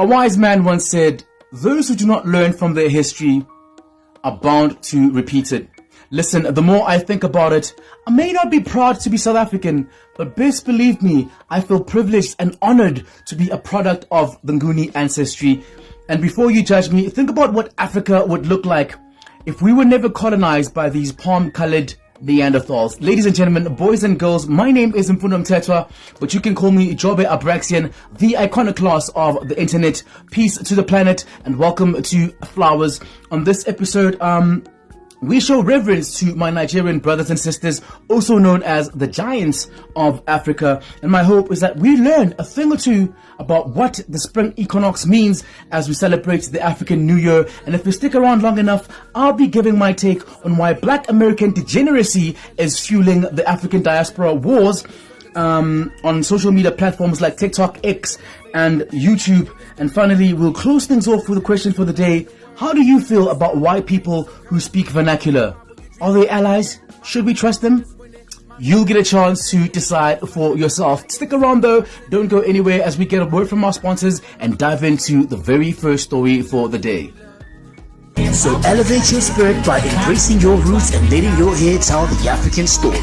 A wise man once said, "Those who do not learn from their history are bound to repeat it." Listen, the more I think about it, I may not be proud to be South African, but best believe me, I feel privileged and honored to be a product of the Nguni ancestry. And before you judge me, think about what Africa would look like if we were never colonized by these palm-colored Neanderthals. Ladies and gentlemen, boys and girls, my name is Mfundo Mtetwa, but you can call me Jobe Abraxian, the iconoclast of the internet. Peace to the planet and welcome to Flowerz. On this episode, we show reverence to my Nigerian brothers and sisters, also known as the giants of Africa. And my hope is that we learn a thing or two about what the spring equinox means as we celebrate the African New Year. And if you stick around long enough, I'll be giving my take on why Black American degeneracy is fueling the African diaspora wars on social media platforms like TikTok, X, and YouTube. And finally, we'll close things off with a question for the day. How do you feel about white people who speak vernacular? Are they allies? Should we trust them? You'll get a chance to decide for yourself. Stick around though, don't go anywhere as we get a word from our sponsors and dive into the very first story for the day. So elevate your spirit by embracing your roots and letting your hair tell the African story.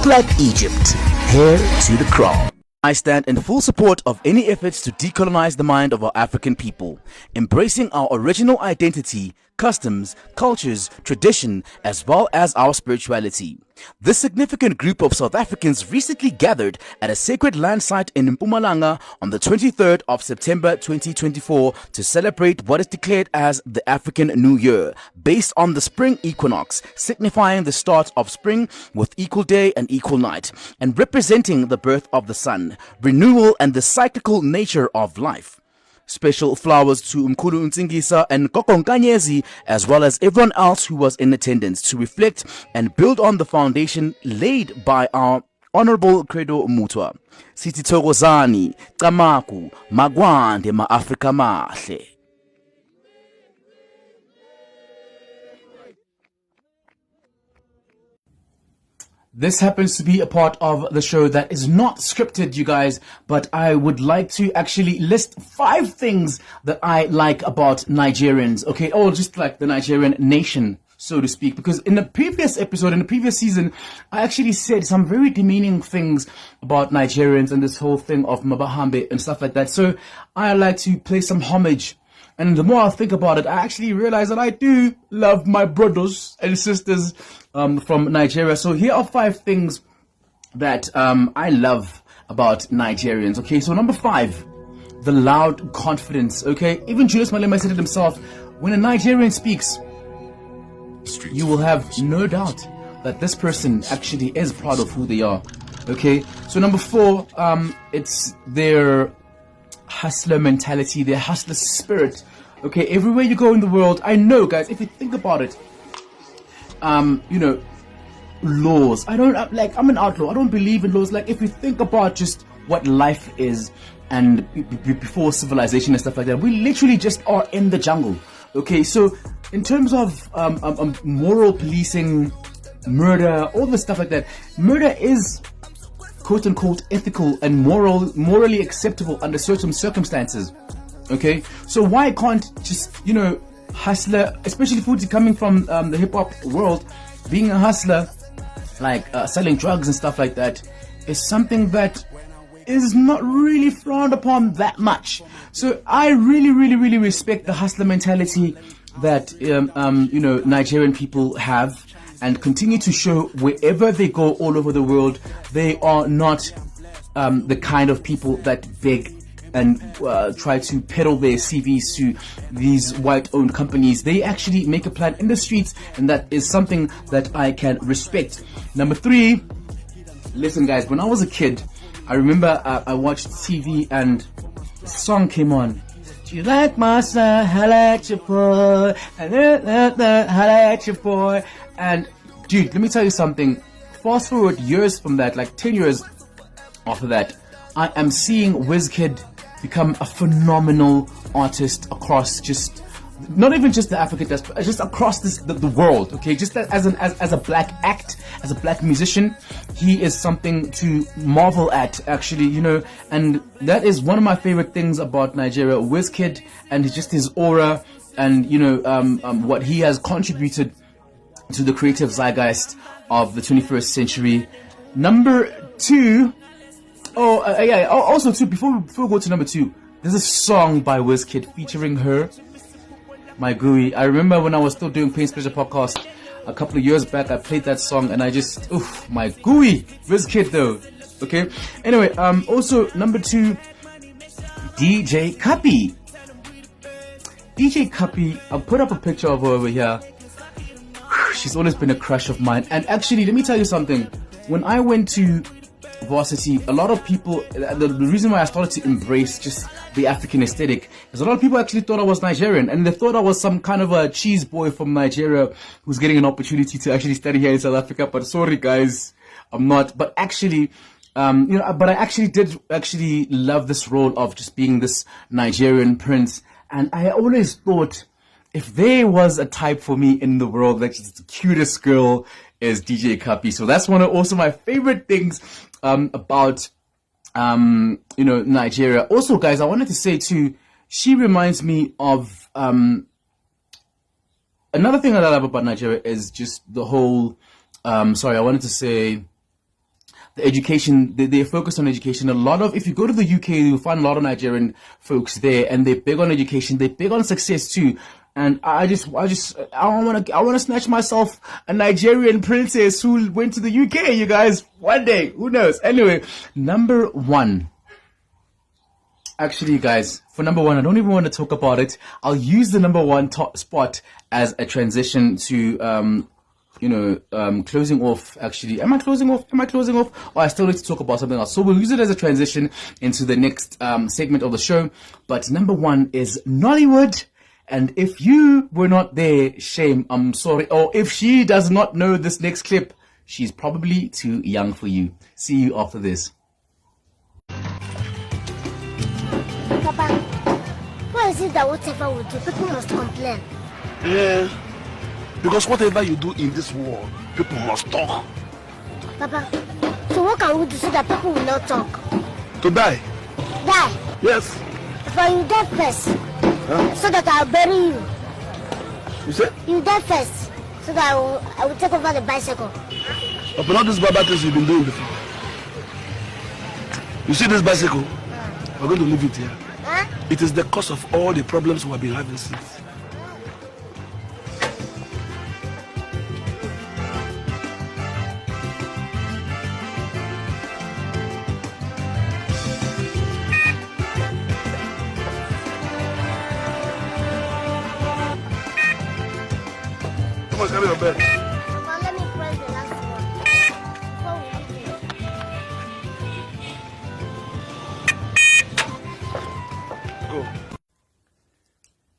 Black Egypt, hair to the crown. I stand in full support of any efforts to decolonize the mind of our African people, embracing our original identity, customs, cultures, tradition, as well as our spirituality. This significant group of South Africans recently gathered at a sacred land site in Mpumalanga on the 23rd of September 2024 to celebrate what is declared as the African New Year, based on the spring equinox, signifying the start of spring with equal day and equal night, and representing the birth of the sun, renewal, and the cyclical nature of life. Special flowers to Mkhulu Ntsingisa and Koko Nkanyezi, as well as everyone else who was in attendance to reflect and build on the foundation laid by our Honorable Credo Mutwa. Sithi thokozani, Kamaku, Magwande ma Afrika mahle. This happens to be a part of the show that is not scripted, you guys, but I would like to actually list 5 things that I like about Nigerians, okay? Or just like the Nigerian nation, so to speak, because in the previous episode, in the previous season, I actually said some very demeaning things about Nigerians and this whole thing of Mabahambe and stuff like that. So I like to pay some homage. And the more I think about it, I actually realize that I do love my brothers and sisters from Nigeria. So here are 5 things that I love about Nigerians. Okay, so number 5, the loud confidence. Okay, even Julius Malema said it himself. When a Nigerian speaks, you will have no doubt that this person actually is proud of who they are. Okay, so number 4, it's their hustler mentality, their hustler spirit. Okay, everywhere you go in the world, I know, guys, if you think about it, you know, laws. I'm an outlaw. I don't believe in laws. Like, if you think about just what life is and before civilization and stuff like that, we literally just are in the jungle. Okay, so in terms of moral policing, murder, all this stuff like that, murder is quote unquote ethical and morally acceptable under certain circumstances. Okay, so why can't just, you know, hustler, especially Fuji coming from the hip hop world, being a hustler, like selling drugs and stuff like that, is something that is not really frowned upon that much. So I really respect the hustler mentality that you know, Nigerian people have and continue to show wherever they go all over the world. They are not the kind of people that beg and try to peddle their CVs to these white-owned companies. They actually make a plan in the streets, and that is something that I can respect. Number 3, listen guys, when I was a kid, I remember I watched TV and a song came on. Do you like my son? Holla at your boy. Holla at your boy. And dude, let me tell you something. Fast forward years from that, like 10 years after that, I am seeing Wizkid become a phenomenal artist across just not even just the African diaspora, just across the world. Okay, just as a black act, as a black musician, he is something to marvel at, actually, you know. And that is one of my favorite things about Nigeria, Wizkid, and just his aura, and you know, what he has contributed to the creative zeitgeist of the 21st century. Number 2. Also too, before we go to number 2, there's a song by Wizkid featuring her, my gooey. I remember when I was still doing Pain Special Podcast a couple of years back, I played that song and I just, my gooey. Wizkid though. Okay. Anyway, also number 2, DJ Cuppy. DJ Cuppy, I'll put up a picture of her over here. She's always been a crush of mine. And actually, let me tell you something. When I went to varsity, a lot of people, the reason why I started to embrace just the African aesthetic is a lot of people actually thought I was Nigerian, and they thought I was some kind of a cheese boy from Nigeria who's getting an opportunity to actually study here in South Africa. But sorry guys, I'm not. But actually, but I actually did love this role of just being this Nigerian prince. And I always thought, if there was a type for me in the world, like the cutest girl is DJ Cuppy. So that's one of also my favorite things about Nigeria. Also, guys, I wanted to say too, she reminds me of another thing that I love about Nigeria is just the whole I wanted to say the education. They focus on education a lot. If you go to the UK, you'll find a lot of Nigerian folks there, and they're big on education. They're big on success too. And I want to snatch myself a Nigerian princess who went to the UK, you guys, one day, who knows? Anyway, number 1. Actually, guys, for number 1, I don't even want to talk about it. I'll use the number 1 top spot as a transition to, closing off. Actually, am I closing off? Or I still need to talk about something else. So we'll use it as a transition into the next segment of the show. But number 1 is Nollywood. And if you were not there, shame, I'm sorry. Or if she does not know this next clip, she's probably too young for you. See you after this. Papa, why is it that whatever we do, people must complain? Yeah, because whatever you do in this world, people must talk. Papa, so what can we do so that people will not talk? To die? Die? Yes. But you die first. Huh? So that I'll bury you. You said? You die first. So that I will take over the bicycle. But not this bad things you've been doing before. You see this bicycle? We're going to leave it here. Huh? It is the cause of all the problems we have been having since. Come on, carry your bed. Papa, let me press the last one. Before we leave here. Go.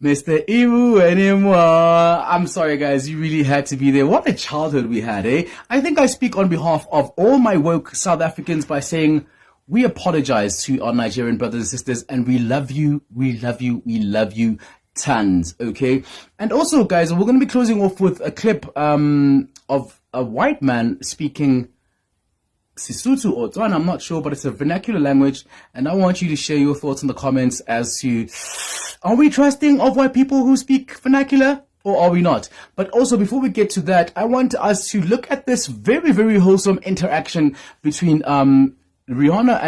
Mr. Ibu anymore. I'm sorry, guys. You really had to be there. What a childhood we had, eh? I think I speak on behalf of all my woke South Africans by saying we apologize to our Nigerian brothers and sisters, and we love you. We love you. We love you. Tons, okay? And also, guys, we're going to be closing off with a clip of a white man speaking Sisutu or Tswana, I'm not sure, but it's a vernacular language, and I want you to share your thoughts in the comments as to, are we trusting of white people who speak vernacular, or are we not? But also, before we get to that, I want us to look at this very, very wholesome interaction between Rihanna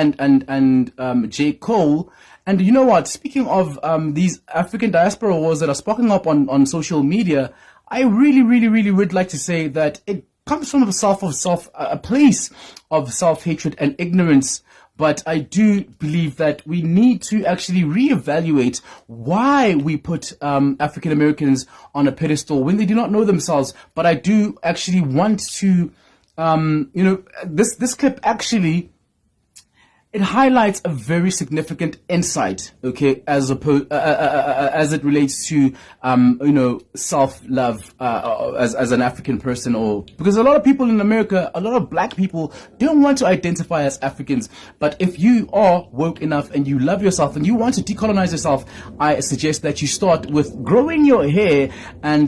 and J. Cole. And you know what? Speaking of these African diaspora wars that are sparking up on social media, I really would like to say that it comes from a place of self-hatred and ignorance. But I do believe that we need to actually reevaluate why we put African Americans on a pedestal when they do not know themselves. But I do actually want to, this clip actually, it highlights a very significant insight, okay, as it relates to, self-love, as an African person, or because a lot of people in America, a lot of black people don't want to identify as Africans. But if you are woke enough and you love yourself and you want to decolonize yourself, I suggest that you start with growing your hair. And,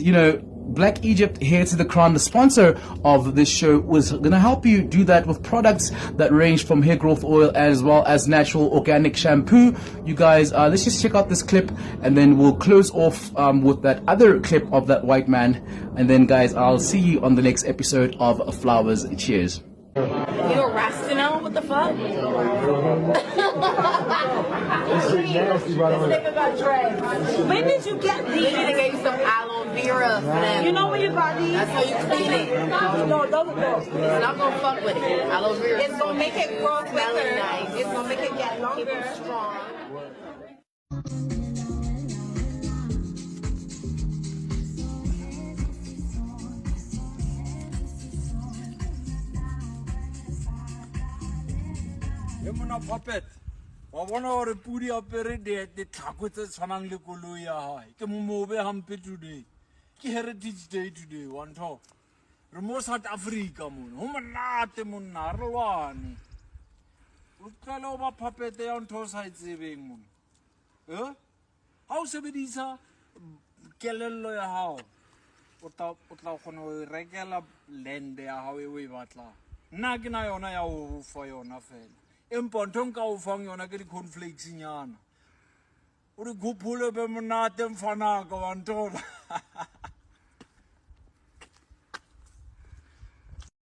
Black Egypt, Hair to the Crown, the sponsor of this show, was going to help you do that with products that range from hair growth oil as well as natural organic shampoo. You guys, let's just check out this clip, and then we'll close off with that other clip of that white man. And then, guys, I'll see you on the next episode of Flowerz. Cheers. You a Rasta now? What the fuck? This nigga got dreads. When did you get these? You need to get you some aloe vera for them. You know when you got these? That's how you clean it. No, don't go. It's not gonna fuck with it. Aloe vera. It's gonna make it grow quicker. Nice. It's gonna make it get longer. Keep it strong. Mona puppet. Wa bona hore pudi apere de tlhako tse tshwanang le koloi ya hae. Ke momobe hampe today. Ke heritage day today, one talk. Re mo South Africa mona. Ho monate monna re lwane. O tlala ba puppet ya ntho sa itsebeng mona. Ha o sebedisa kelello ya hao. O tla kgona ho rekela land ya hao e o e batlang. Nna ke na yona ya ho fa yona fela. Empa ntho nka o fang yona ke di-cornflakes nyana. O di gopole be monate mfanaka wa ntola.